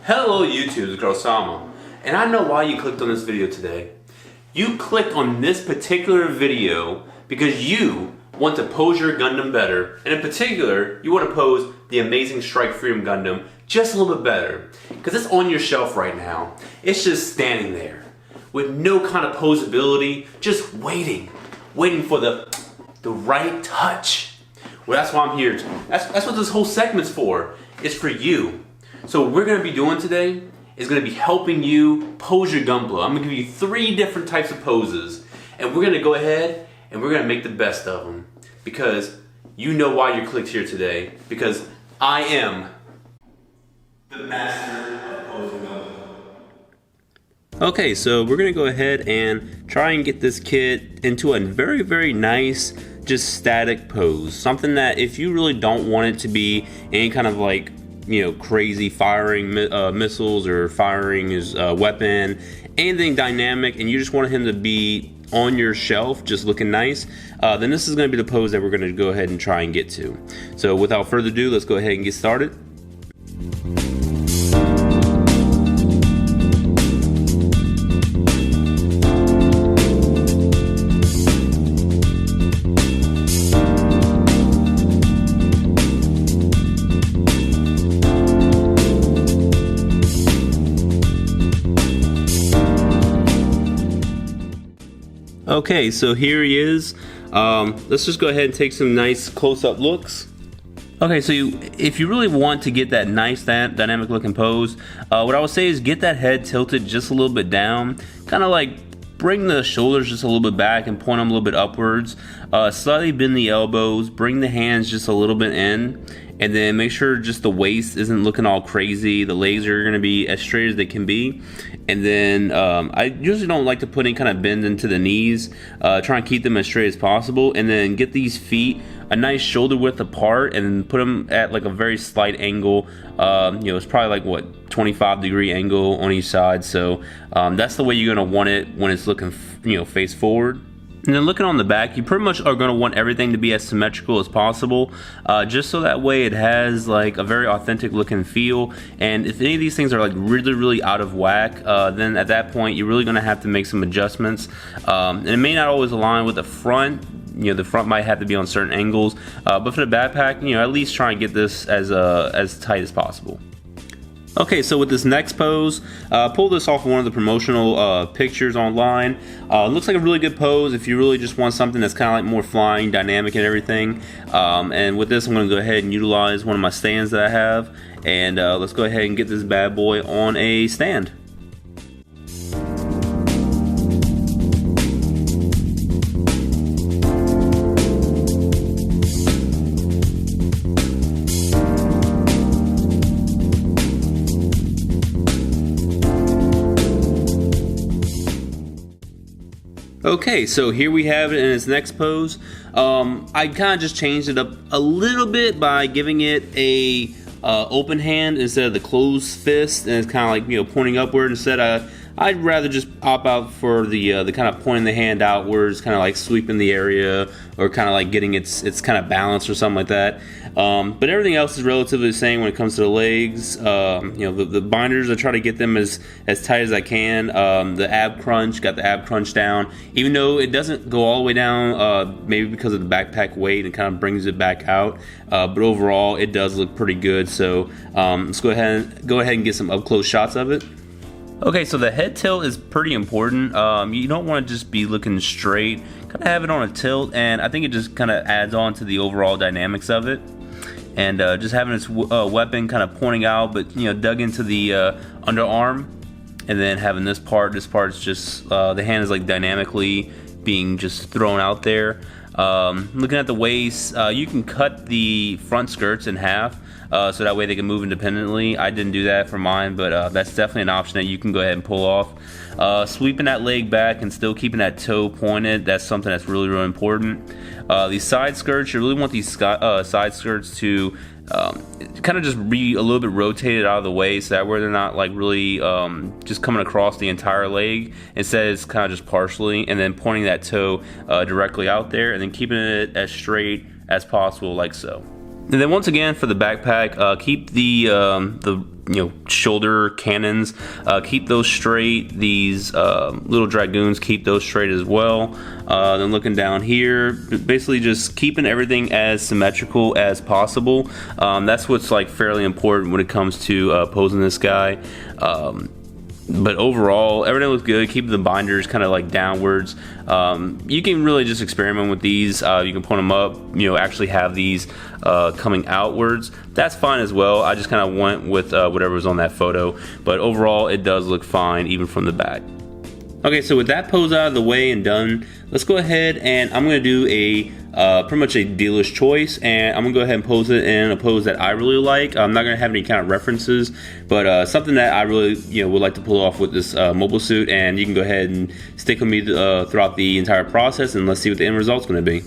Hello YouTube, it's Girl Sama, and I know why you clicked on this video today. You clicked on this particular video because you want to pose your Gundam better, and in particular, you want to pose the amazing Strike Freedom Gundam just a little bit better. Because it's on your shelf right now. It's just standing there with no kind of posability, just waiting for the right touch. Well, that's why I'm here. That's what this whole segment's for. It's for you. So what we're going to be doing today is going to be helping you pose your Gunpla. I'm going to give you 3 different types of poses, and we're going to go ahead and we're going to make the best of them, because you know why you clicked here today, because I am the master of posing Gunpla. Okay, so we're going to go ahead and try and get this kid into a very, very nice, just static pose. Something that if you really don't want it to be any kind of like, you know, crazy firing missiles or firing his weapon, anything dynamic, and you just want him to be on your shelf just looking nice, then this is going to be the pose that we're going to go ahead and try and get to. So without further ado, let's go ahead and get started. Okay, so here he is. Let's just go ahead and take some nice close-up looks. Okay, so if you really want to get that nice dynamic looking pose, what I would say is get that head tilted just a little bit down, kind of like bring the shoulders just a little bit back and point them a little bit upwards. Slightly bend the elbows, bring the hands just a little bit in, and then make sure just the waist isn't looking all crazy. The legs are going to be as straight as they can be. And then I usually don't like to put any kind of bend into the knees. Try and keep them as straight as possible. And then get these feet a nice shoulder width apart and put them at like a very slight angle. You know, it's probably like what, 25-degree angle on each side. So that's the way you're going to want it when it's looking, you know, face forward. And then looking on the back, you pretty much are going to want everything to be as symmetrical as possible, just so that way it has like a very authentic looking feel. And if any of these things are like really out of whack, then at that point you're really going to have to make some adjustments. And it may not always align with the front. You know, the front might have to be on certain angles, but for the backpack, you know, at least try and get this as tight as possible. Okay, so with this next pose, pull this off of one of the promotional pictures online. It looks like a really good pose if you really just want something that's kind of like more flying, dynamic and everything. And with this, I'm going to go ahead and utilize one of my stands that I have. And let's go ahead and get this bad boy on a stand. Okay, so here we have it in its next pose. I kind of just changed it up a little bit by giving it a open hand instead of the closed fist, and it's kind of like, you know, pointing upward. Instead, I'd rather just opt out for the kind of pointing the hand outwards, kind of like sweeping the area, or kind of like getting its kind of balance or something like that. But everything else is relatively the same when it comes to the legs. You know, the binders, I try to get them as tight as I can. The ab crunch, got the ab crunch down, even though it doesn't go all the way down, maybe because of the backpack weight, and kind of brings it back out. But overall, it does look pretty good. So let's go ahead and get some up close shots of it. Okay, so the head tilt is pretty important. You don't want to just be looking straight. Kind of have it on a tilt, and I think it just kind of adds on to the overall dynamics of it. And just having its weapon kind of pointing out, but, you know, dug into the underarm, and then having this part's just the hand is like dynamically being just thrown out there. Looking at the waist, you can cut the front skirts in half. So that way they can move independently. I didn't do that for mine, but that's definitely an option that you can go ahead and pull off. Sweeping that leg back and still keeping that toe pointed, that's something that's really important. These side skirts, you really want these side skirts to kind of just be a little bit rotated out of the way, so that way they're not like really just coming across the entire leg. Instead, it's kind of just partially, and then pointing that toe directly out there, and then keeping it as straight as possible, like so. And then once again for the backpack, keep the shoulder cannons, keep those straight. These little dragoons, keep those straight as well. Then looking down here, basically just keeping everything as symmetrical as possible. That's what's like fairly important when it comes to posing this guy. But overall, everything looks good. Keep the binders kind of like downwards. You can really just experiment with these. You can point them up, actually have these coming outwards. That's fine as well. I just kind of went with whatever was on that photo. But overall, it does look fine, even from the back. Okay, so with that pose out of the way and done, let's go ahead and I'm going to do a pretty much a dealer's choice, and I'm gonna go ahead and pose it in a pose that I really like. I'm not gonna have any kind of references, but something that I really would like to pull off with this mobile suit, and you can go ahead and stick with me throughout the entire process, and let's see what the end result's gonna be.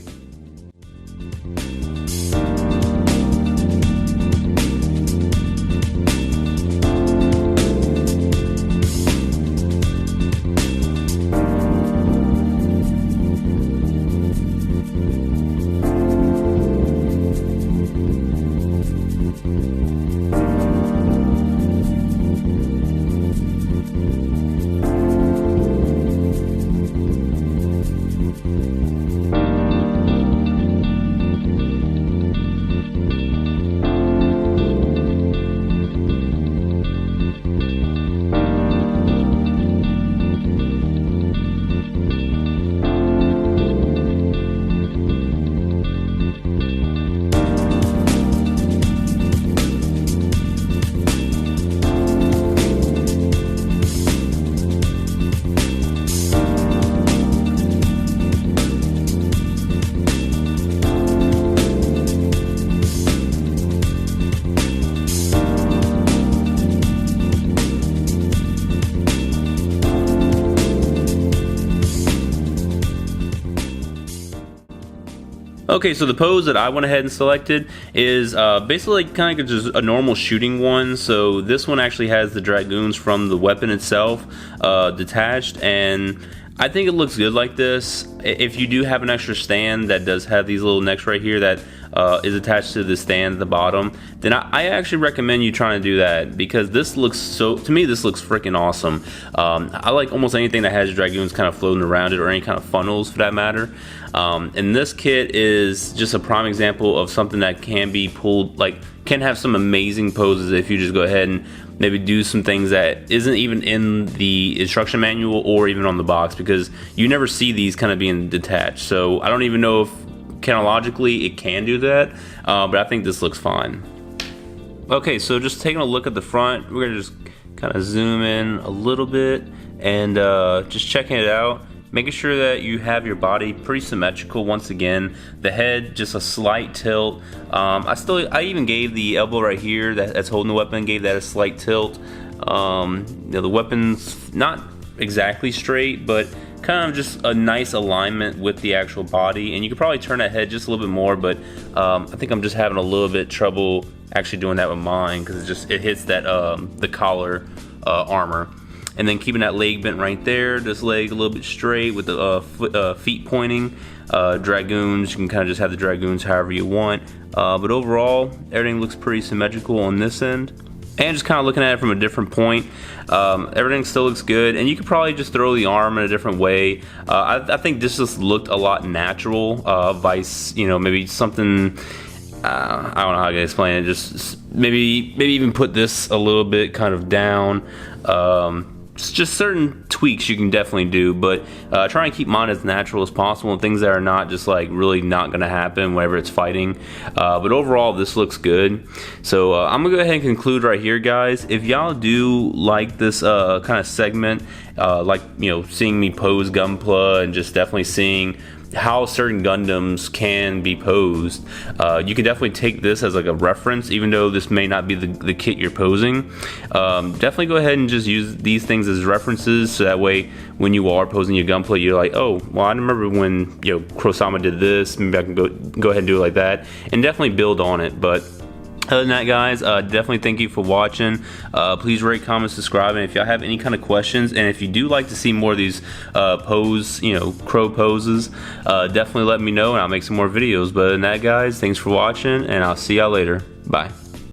Okay, so the pose that I went ahead and selected is basically kind of just a normal shooting one. So this one actually has the dragoons from the weapon itself detached, and I think it looks good like this. If you do have an extra stand that does have these little necks right here that is attached to the stand at the bottom, then I actually recommend you trying to do that, because this looks to me this looks freaking awesome. I like almost anything that has dragoons kind of floating around it, or any kind of funnels for that matter. And this kit is just a prime example of something that can be pulled, can have some amazing poses if you just go ahead and maybe do some things that isn't even in the instruction manual or even on the box, because you never see these kind of being detached. So I don't even know if chronologically it can do that, but I think this looks fine. Okay, so just taking a look at the front, we're gonna just kind of zoom in a little bit and just checking it out. Making sure that you have your body pretty symmetrical. Once again, the head just a slight tilt. I even gave the elbow right here that's holding the weapon, gave that a slight tilt. The weapon's not exactly straight, but kind of just a nice alignment with the actual body. And you could probably turn that head just a little bit more, but I think I'm just having a little bit trouble actually doing that with mine, because it hits that the collar armor. And then keeping that leg bent right there, this leg a little bit straight with the feet pointing. Dragoons, you can kind of just have the dragoons however you want. But overall, everything looks pretty symmetrical on this end. And just kind of looking at it from a different point, everything still looks good. And you could probably just throw the arm in a different way. I think this just looked a lot natural. Vice, maybe something, I don't know how I can explain it. Just maybe even put this a little bit kind of down. Just certain tweaks you can definitely do, but try and keep mine as natural as possible, and things that are not just really not going to happen whenever it's fighting. But overall, this looks good. So I'm gonna go ahead and conclude right here, guys. If y'all do like this kind of segment, seeing me pose Gunpla and just definitely seeing how certain Gundams can be posed, you can definitely take this as a reference, even though this may not be the kit you're posing. Definitely go ahead and just use these things as references, so that way when you are posing your Gunpla, you're like, oh, well, I remember when Kurosama did this, maybe I can go ahead and do it like that, and definitely build on it. But Other than that, guys, definitely thank you for watching. Please rate, comment, subscribe, and if y'all have any kind of questions, and if you do like to see more of these crow poses, definitely let me know, and I'll make some more videos. But other than that, guys, thanks for watching, and I'll see y'all later. Bye.